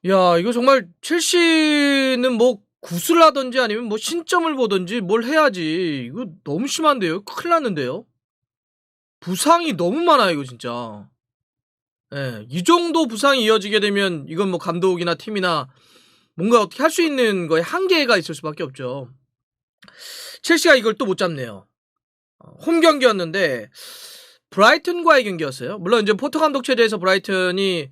야, 이거 정말 첼시는 뭐 구슬 하든지 아니면 뭐 신점을 보든지 뭘 해야지. 이거 너무 심한데요. 큰일 났는데요. 부상이 너무 많아요, 이거 진짜. 예. 이 정도 부상이 이어지게 되면 이건 뭐 감독이나 팀이나 뭔가 어떻게 할 수 있는 거에 한계가 있을 수밖에 없죠. 첼시가 이걸 또 못 잡네요. 홈 경기였는데 브라이튼과의 경기였어요. 물론 이제 포터 감독 체제에서 브라이튼이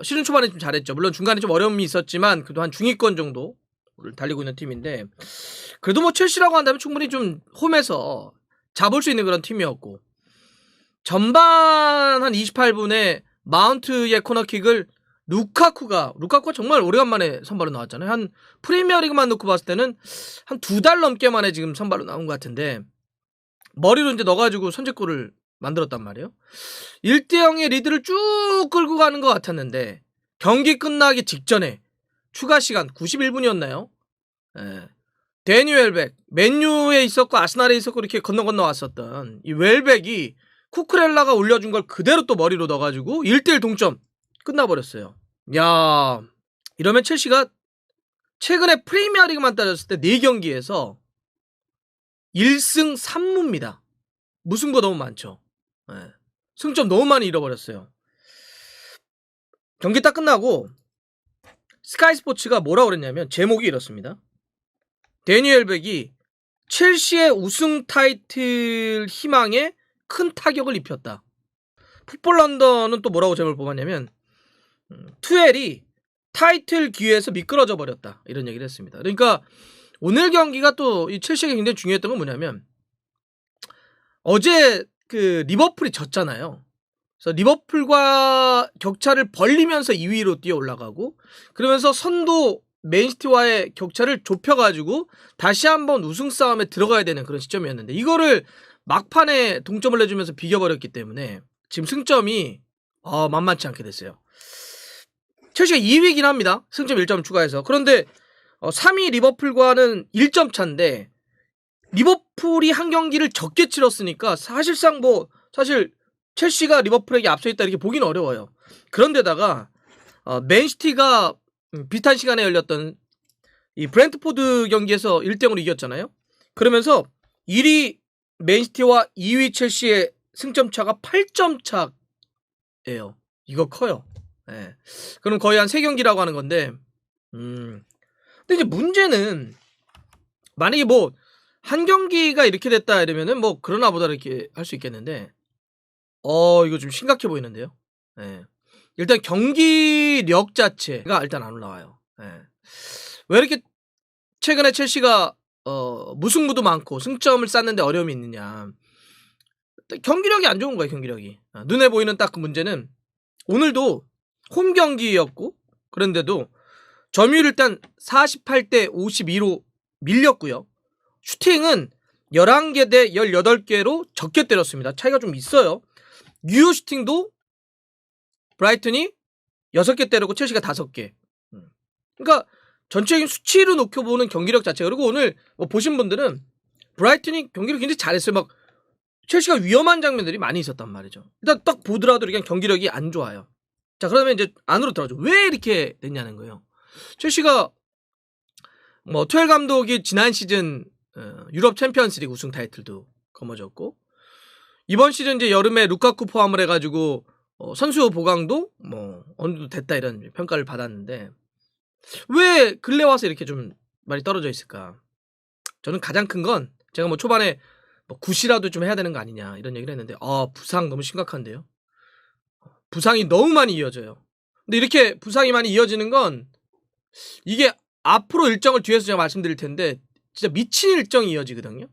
시즌 초반에 좀 잘했죠. 물론 중간에 좀 어려움이 있었지만 그래도 한 중위권 정도를 달리고 있는 팀인데 그래도 뭐 첼시라고 한다면 충분히 좀 홈에서 잡을 수 있는 그런 팀이었고 전반 한 28분에 마운트의 코너킥을 루카쿠가 정말 오래간만에 선발로 나왔잖아요. 한 프리미어리그만 놓고 봤을 때는 한 2달 넘게 만에 지금 선발로 나온 것 같은데 머리로 이제 넣어가지고 선제골을 만들었단 말이에요. 1대0의 리드를 쭉 끌고 가는 것 같았는데 경기 끝나기 직전에 추가 시간 91분이었나요? 예. 데니 웰백, 맨유에 있었고 아스날에 있었고 이렇게 건너 왔었던 이 웰백이 쿠크렐라가 올려준 걸 그대로 또 머리로 넣어가지고 1대1 동점 끝나버렸어요. 야, 이러면 첼시가 최근에 프리미어리그만 따졌을 때 4경기에서 1승 3무입니다. 무승부가 너무 많죠. 예. 승점 너무 많이 잃어버렸어요. 경기 딱 끝나고 스카이 스포츠가 뭐라고 그랬냐면 제목이 이렇습니다. 데니 웰백이 첼시의 우승 타이틀 희망에 큰 타격을 입혔다. 풋볼 런던은 또 뭐라고 제목을 뽑았냐면 투엘이 타이틀 기회에서 미끄러져 버렸다. 이런 얘기를 했습니다. 그러니까 오늘 경기가 또 이 첼시에게 굉장히 중요했던 건 뭐냐면 어제 그 리버풀이 졌잖아요. 그래서 리버풀과 격차를 벌리면서 2위로 뛰어 올라가고 그러면서 선두 맨시티와의 격차를 좁혀가지고 다시 한번 우승 싸움에 들어가야 되는 그런 시점이었는데 이거를 막판에 동점을 내주면서 비겨버렸기 때문에 지금 승점이 만만치 않게 됐어요. 첼시가 2위이긴 합니다. 승점 1점 추가해서. 그런데 3위 리버풀과는 1점 차인데 리버풀이 한 경기를 적게 치렀으니까 사실상 사실 첼시가 리버풀에게 앞서 있다 이렇게 보기는 어려워요. 그런데다가 맨시티가 비슷한 시간에 열렸던 이 브렌트포드 경기에서 1대0으로 이겼잖아요. 그러면서 1위 맨시티와 2위 첼시의 승점 차가 8점 차예요. 이거 커요. 예. 그럼 거의 한 3경기라고 하는 건데 근데 이제 문제는 만약에 한 경기가 이렇게 됐다 이러면은 그러나 보다 이렇게 할 수 있겠는데 이거 좀 심각해 보이는데요. 예. 일단 경기력 자체가 일단 안 올라와요. 예. 왜 이렇게 최근에 첼시가 무승부도 많고 승점을 쌓는데 어려움이 있느냐. 경기력이 안 좋은 거예요, 경기력이. 눈에 보이는 딱 그 문제는 오늘도 홈 경기였고 그런데도 점유율 일단 48대 52로 밀렸고요. 슈팅은 11개 대 18개로 적게 때렸습니다. 차이가 좀 있어요. 뉴요 슈팅도 브라이튼이 6개 때리고 첼시가 5개. 그러니까 전체적인 수치로 놓고보는 경기력 자체. 그리고 오늘 보신 분들은 브라이튼이 경기를 굉장히 잘했어요. 막 첼시가 위험한 장면들이 많이 있었단 말이죠. 일단 딱 보더라도 그냥 경기력이 안 좋아요. 자, 그러면 이제 안으로 들어가죠. 왜 이렇게 됐냐는 거예요. 첼시가 투엘 감독이 지난 시즌 유럽 챔피언스리그 우승 타이틀도 거머쥐었고 이번 시즌 이제 여름에 루카쿠 포함을 해가지고 선수 보강도 어느 정도 됐다 이런 평가를 받았는데 왜 근래 와서 이렇게 좀 많이 떨어져 있을까? 저는 가장 큰 건 제가 초반에 굿이라도 좀 해야 되는 거 아니냐 이런 얘기를 했는데 부상 너무 심각한데요. 부상이 너무 많이 이어져요. 근데 이렇게 부상이 많이 이어지는 건 이게 앞으로 일정을 뒤에서 제가 말씀드릴 텐데 진짜 미친 일정이 이어지거든요.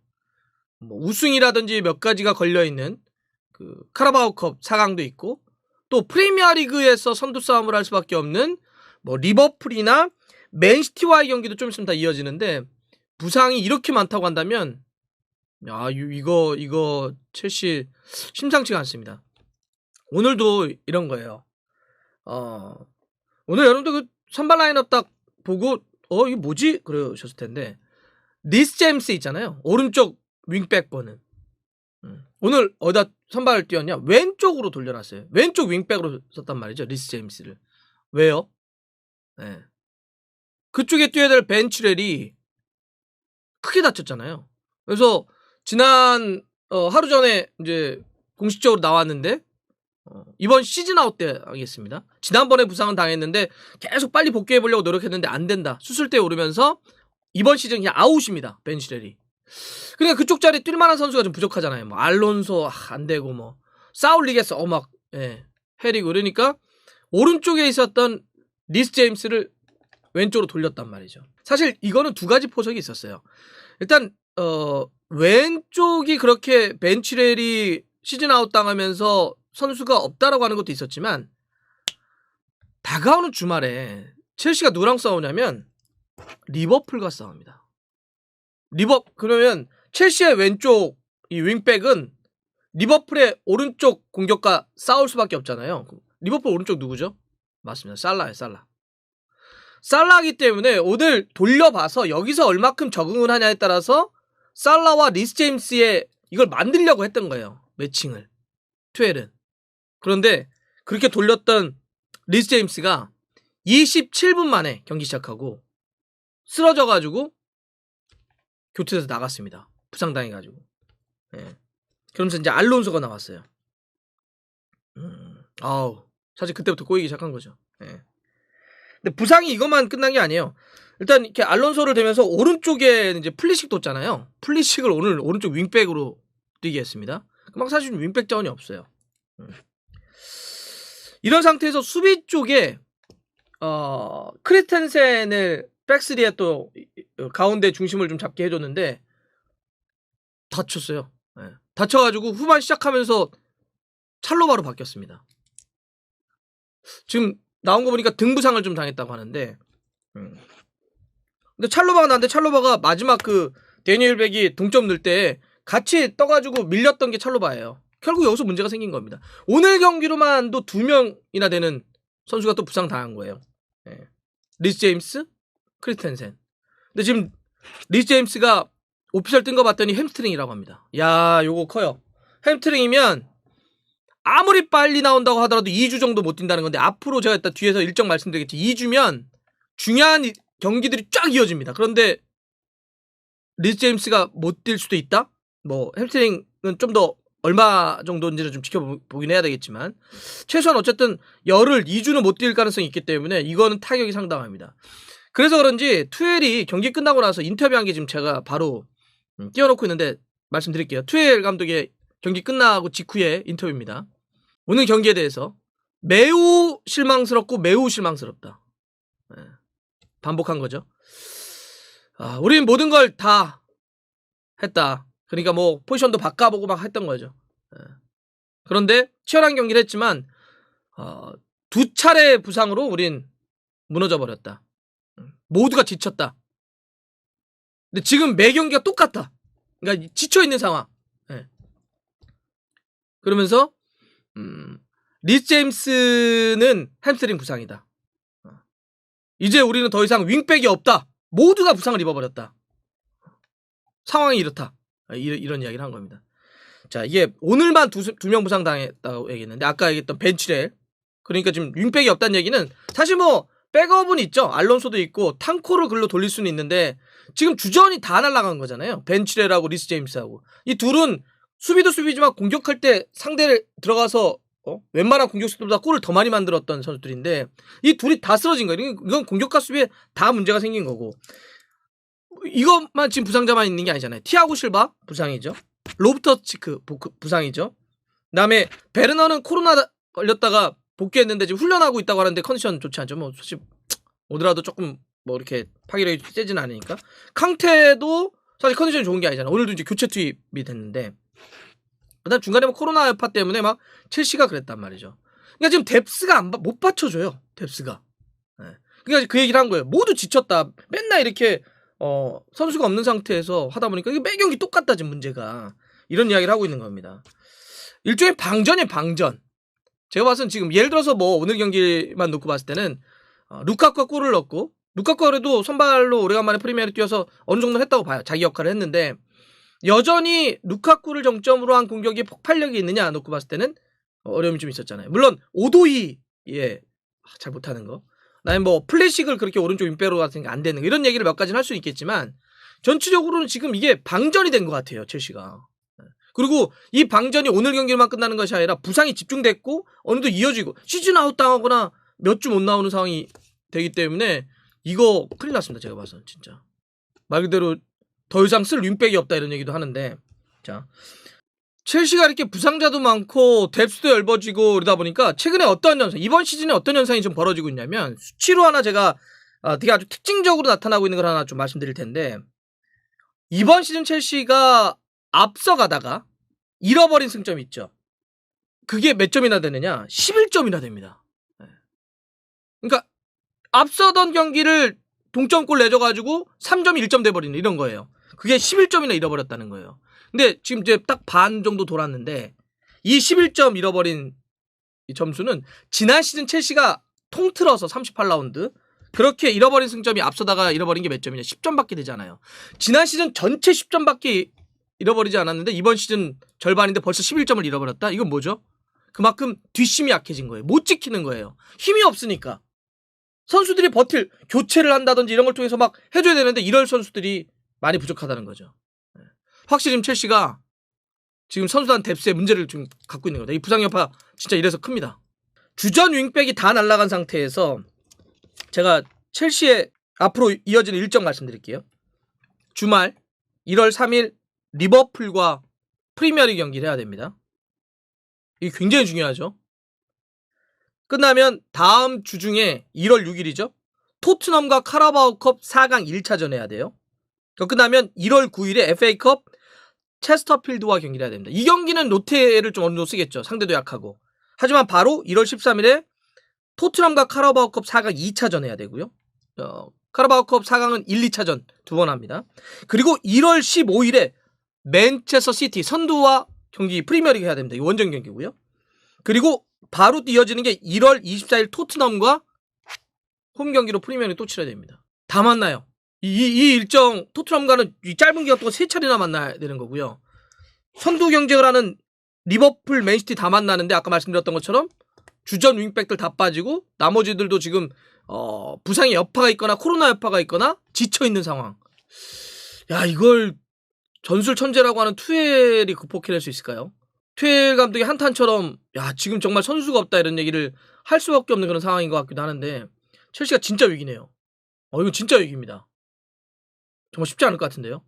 우승이라든지 몇 가지가 걸려있는 그 카라바오컵 4강도 있고 또 프리미어리그에서 선두 싸움을 할 수밖에 없는 리버풀이나 맨시티와의 경기도 좀 있으면 다 이어지는데 부상이 이렇게 많다고 한다면 이거 첼시 심상치가 않습니다. 오늘도 이런 거예요. 오늘 여러분들 그 선발 라인업 딱 보고 이게 뭐지? 그러셨을 텐데 리스 제임스 있잖아요. 오른쪽 윙백 번은 오늘 어디다 선발을 뛰었냐? 왼쪽으로 돌려놨어요. 왼쪽 윙백으로 썼단 말이죠. 리스 제임스를. 왜요? 예. 그쪽에 뛰어야 될 벤 칠렐이 크게 다쳤잖아요. 그래서 지난 하루 전에 이제 공식적으로 나왔는데 이번 시즌 아웃 때 하겠습니다. 지난번에 부상은 당했는데 계속 빨리 복귀해 보려고 노력했는데 안 된다. 수술대에 오르면서 이번 시즌 그냥 아웃입니다. 벤 칠렐이. 그러니까 그쪽 자리에 뛸 만한 선수가 좀 부족하잖아요. 뭐 알론소 안 되고 뭐 사울리게스 막 해리고 그러니까 오른쪽에 있었던 리스 제임스를 왼쪽으로 돌렸단 말이죠. 사실 이거는 두 가지 포석이 있었어요. 일단 왼쪽이 그렇게 벤 칠렐이 시즌 아웃 당하면서 선수가 없다라고 하는 것도 있었지만 다가오는 주말에 첼시가 누구랑 싸우냐면 리버풀과 싸웁니다. 그러면 첼시의 왼쪽 이 윙백은 리버풀의 오른쪽 공격과 싸울 수밖에 없잖아요. 리버풀 오른쪽 누구죠? 맞습니다. 살라예요. 살라이기 때문에 오늘 돌려봐서 여기서 얼마큼 적응을 하냐에 따라서 살라와 리스 제임스의 이걸 만들려고 했던 거예요. 매칭을. 투엘은. 그런데 그렇게 돌렸던 리스 제임스가 27분 만에 경기 시작하고 쓰러져가지고 교체돼서 나갔습니다. 부상당해가지고. 예. 그러면서 이제 알론소가 나왔어요. 사실 그때부터 꼬이기 시작한 거죠. 예. 근데 부상이 이것만 끝난 게 아니에요. 일단 이렇게 알론소를 대면서 오른쪽에 이제 플리식 뒀잖아요. 플리식을 오늘 오른쪽 윙백으로 뛰게 했습니다. 막 사실 윙백 자원이 없어요. 이런 상태에서 수비 쪽에 크리스텐센을 백스리에 또 가운데 중심을 좀 잡게 해줬는데 다쳤어요. 네. 다쳐가지고 후반 시작하면서 찰로바로 바뀌었습니다. 지금 나온 거 보니까 등 부상을 좀 당했다고 하는데 근데 찰로바가 나는데 찰로바가 마지막 그 데니엘 백이 동점 넣을 때 같이 떠가지고 밀렸던 게 찰로바예요. 결국 여기서 문제가 생긴 겁니다. 오늘 경기로만도 2명이나 되는 선수가 또 부상 당한 거예요. 네. 리스 제임스, 크리스텐센. 근데 지금 리스 제임스가 오피셜 뜬 거 봤더니 햄스트링이라고 합니다. 야, 요거 커요. 햄스트링이면 아무리 빨리 나온다고 하더라도 2주 정도 못 뛴다는 건데 앞으로 제가 이따 뒤에서 일정 말씀드리겠지. 2주면 중요한 경기들이 쫙 이어집니다. 그런데 리스 제임스가 못 뛸 수도 있다? 뭐 햄스트링은 좀 더 얼마 정도인지를 좀 지켜보긴 해야 되겠지만 최소한 어쨌든 열흘 2주는 못 뛸 가능성이 있기 때문에 이거는 타격이 상당합니다. 그래서 그런지 투엘이 경기 끝나고 나서 인터뷰한 게 지금 제가 바로 띄워놓고 있는데 말씀드릴게요. 투엘 감독의 경기 끝나고 직후에 인터뷰입니다. 오늘 경기에 대해서 매우 실망스럽고 매우 실망스럽다. 네. 반복한 거죠. 우린 모든 걸 다 했다. 그러니까 뭐 포지션도 바꿔보고 막 했던 거죠. 그런데 치열한 경기를 했지만 두 차례 부상으로 우린 무너져 버렸다. 모두가 지쳤다. 근데 지금 매 경기가 똑같다. 그러니까 지쳐있는 상황. 네. 그러면서 리스 제임스는 햄스트링 부상이다. 이제 우리는 더 이상 윙백이 없다. 모두가 부상을 입어버렸다. 상황이 이렇다. 이런 이야기를 한 겁니다. 자, 이게 오늘만 두 명 부상 당했다고 얘기했는데 아까 얘기했던 벤 칠렐. 그러니까 지금 윙백이 없다는 얘기는 사실 뭐 백업은 있죠. 알론소도 있고 탕코를 글로 돌릴 수는 있는데 지금 주전이 다 날아간 거잖아요. 벤 칠렐하고 리스 제임스하고. 이 둘은 수비도 수비지만 공격할 때 상대를 들어가서 웬만한 공격수들보다 골을 더 많이 만들었던 선수들인데 이 둘이 다 쓰러진 거예요. 이건 공격과 수비에 다 문제가 생긴 거고 이것만 지금 부상자만 있는 게 아니잖아요. 티아고 실바 부상이죠. 로프터치크 부상이죠. 그다음에 베르너는 코로나 걸렸다가 복귀했는데 지금 훈련하고 있다고 하는데 컨디션 좋지 않죠. 뭐 사실 오더라도 조금 뭐 이렇게 파괴력이 세진 않으니까. 캉테도 사실 컨디션이 좋은 게 아니잖아요. 오늘도 이제 교체 투입이 됐는데 그다음 중간에 뭐 코로나 여파 때문에 막 첼시가 그랬단 말이죠. 그러니까 지금 뎁스가 못 받쳐줘요. 뎁스가. 네. 그러니까 그 얘기를 한 거예요. 모두 지쳤다. 맨날 이렇게 선수가 없는 상태에서 하다 보니까 이게 매 경기 똑같다 지금 문제가. 이런 이야기를 하고 있는 겁니다. 일종의 방전이에요. 방전. 제가 봤을 땐 지금 예를 들어서 뭐 오늘 경기만 놓고 봤을 때는 루카쿠가 골을 넣고 루카쿠가 그래도 선발로 오래간만에 프리미어를 뛰어서 어느 정도 했다고 봐요. 자기 역할을 했는데 여전히 루카쿠를 정점으로 한 공격이 폭발력이 있느냐 놓고 봤을 때는 어려움이 좀 있었잖아요. 물론 오도이 잘 못하는 거. 나는 뭐 플래식을 그렇게 오른쪽 윙백으로 같은 게 안 되는 거 이런 얘기를 몇 가지는 할 수 있겠지만 전체적으로는 지금 이게 방전이 된 것 같아요. 첼시가. 그리고 이 방전이 오늘 경기만 끝나는 것이 아니라 부상이 집중됐고 어느덧 이어지고 시즌 아웃 당하거나 몇 주 못 나오는 상황이 되기 때문에 이거 큰일 났습니다. 제가 봐서는 진짜. 말 그대로 더 이상 쓸 윙백이 없다 이런 얘기도 하는데 자 첼시가 이렇게 부상자도 많고 뎁스도 얇아지고 그러다 보니까 최근에 어떤 현상 이번 시즌에 어떤 현상이 좀 벌어지고 있냐면 수치로 하나 제가 되게 아주 특징적으로 나타나고 있는 걸 하나 좀 말씀드릴 텐데 이번 시즌 첼시가 앞서가다가 잃어버린 승점이 있죠. 그게 몇 점이나 되느냐 11점이나 됩니다. 그러니까 앞서던 경기를 동점골 내줘가지고 3점이 1점 돼버리는 이런 거예요. 그게 11점이나 잃어버렸다는 거예요. 근데 지금 이제 딱 반 정도 돌았는데 이 11점 잃어버린 이 점수는 지난 시즌 첼시가 통틀어서 38라운드 그렇게 잃어버린 승점이 앞서다가 잃어버린 게 몇 점이냐 10점밖에 되잖아요. 지난 시즌 전체 10점밖에 잃어버리지 않았는데 이번 시즌 절반인데 벌써 11점을 잃어버렸다? 이건 뭐죠? 그만큼 뒷심이 약해진 거예요. 못 지키는 거예요. 힘이 없으니까. 선수들이 버틸 교체를 한다든지 이런 걸 통해서 막 해줘야 되는데 이럴 선수들이 많이 부족하다는 거죠. 확실히 지금 첼시가 지금 선수단 뎁스에 문제를 좀 갖고 있는 거다. 이 부상 여파 진짜 이래서 큽니다. 주전 윙백이 다 날아간 상태에서 제가 첼시의 앞으로 이어지는 일정 말씀드릴게요. 주말 1월 3일 리버풀과 프리미어리그 경기를 해야 됩니다. 이게 굉장히 중요하죠. 끝나면 다음 주 중에 1월 6일이죠. 토트넘과 카라바오컵 4강 1차전 해야 돼요. 끝나면 1월 9일에 FA컵 체스터필드와 경기를 해야 됩니다. 이 경기는 롯데를 좀 어느 정도 쓰겠죠. 상대도 약하고. 하지만 바로 1월 13일에 토트넘과 카라바오컵 4강 2차전 해야 되고요. 카라바오컵 4강은 1, 2차전 두 번 합니다. 그리고 1월 15일에 맨체스터 시티 선두와 경기 프리미어리그 해야 됩니다. 이 원정 경기고요. 그리고 바로 이어지는 게 1월 24일 토트넘과 홈 경기로 프리미어리그 또 치러야 됩니다. 다 만나요. 이 일정 토트넘과는 이 짧은 기간 동안 3차례나 만나야 되는 거고요. 선두 경쟁을 하는 리버풀, 맨시티 다 만나는데 아까 말씀드렸던 것처럼 주전 윙백들 다 빠지고 나머지들도 지금 부상의 여파가 있거나 코로나 여파가 있거나 지쳐있는 상황. 야 이걸 전술 천재라고 하는 투엘이 극복해낼 수 있을까요? 투엘 감독이 한탄처럼 야 지금 정말 선수가 없다 이런 얘기를 할 수밖에 없는 그런 상황인 것 같기도 하는데 첼시가 진짜 위기네요. 이거 진짜 위기입니다. 정말 쉽지 않을 것 같은데요.